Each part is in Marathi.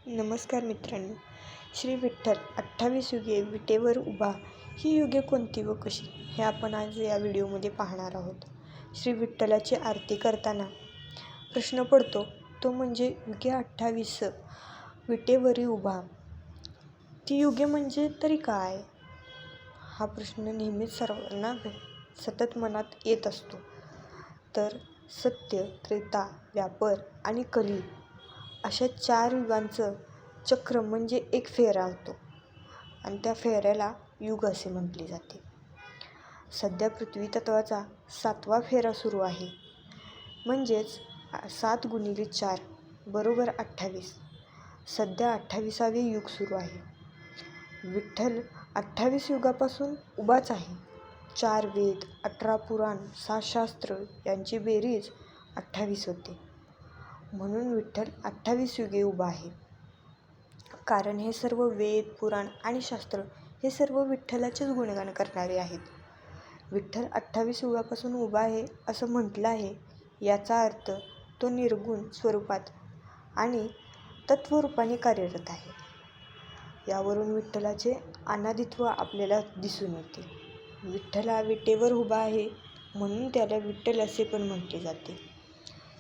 नमस्कार मित्रांनो. श्री विठ्ठल 28 युगे विटेवर उभा. ही युगे कोणती व कशी हे आपण आज या व्हिडिओमध्ये पाहणार आहोत. श्री विठ्ठलाची आरती करताना प्रश्न पडतो तो म्हणजे युगे 28 विटेवरी उभा. ती युगे म्हणजे तरी काय? हा प्रश्न नेहमीच सर्वांना सतत मनात येत असतो. तर सत्य, त्रेता, द्वापर आणि कली अशा 4 युगांचं चक्र म्हणजे एक फेरा होतो आणि त्या फेऱ्याला युग असे म्हटले जाते. सध्या पृथ्वी तत्त्वाचा 7वा फेरा सुरू आहे. म्हणजेच 7 गुणिले 4 बरोबर 28. सध्या 28वे युग सुरू आहे. विठ्ठल 28 युगापासून उभाच आहे. 4 वेद, 18 पुराण, 7 शास्त्र यांची बेरीज 28 होते. म्हणून विठ्ठल 28 युगे उभा आहे. कारण हे सर्व वेद, पुराण आणि शास्त्र हे सर्व विठ्ठलाचेच गुणगान करणारे आहेत. विठ्ठल 28 युगापासून उभा आहे असं म्हटलं आहे. याचा अर्थ तो निर्गुण स्वरूपात आणि तत्त्वरूपाने कार्यरत आहे. यावरून विठ्ठलाचे अनादित्व आपल्याला दिसून येते. विठ्ठल हा विटेवर उभा आहे म्हणून त्याला विठ्ठल असे पण म्हटले जाते.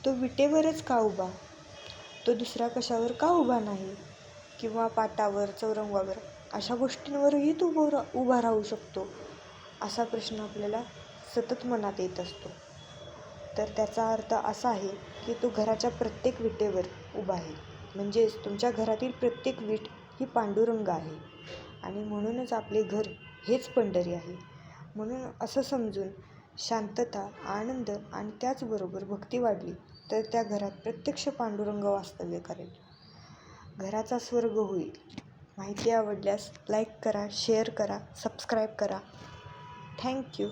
तो विटेवरच का उभा? तो दुसऱ्या कशावर का उभा नाही? किंवा पाटावर, चौरंगावर अशा गोष्टींवरही तो उभा राहू शकतो, असा प्रश्न आपल्याला सतत मनात येत असतो. तर त्याचा अर्थ असा आहे की तो घराच्या प्रत्येक विटेवर उभा आहे. म्हणजेच तुमच्या घरातील प्रत्येक वीट ही पांडुरंग आहे आणि म्हणूनच आपले घर हेच पंढरी आहे. म्हणून असं समजून शांतता, आनंद आणि त्याचबरोबर भक्ती वाढली तर त्या घरात प्रत्यक्ष पांडुरंग वास्तव्य करेल. घराचा स्वर्ग होईल. माहिती आवडल्यास लाईक करा, शेअर करा, सबस्क्राईब करा. थँक्यू.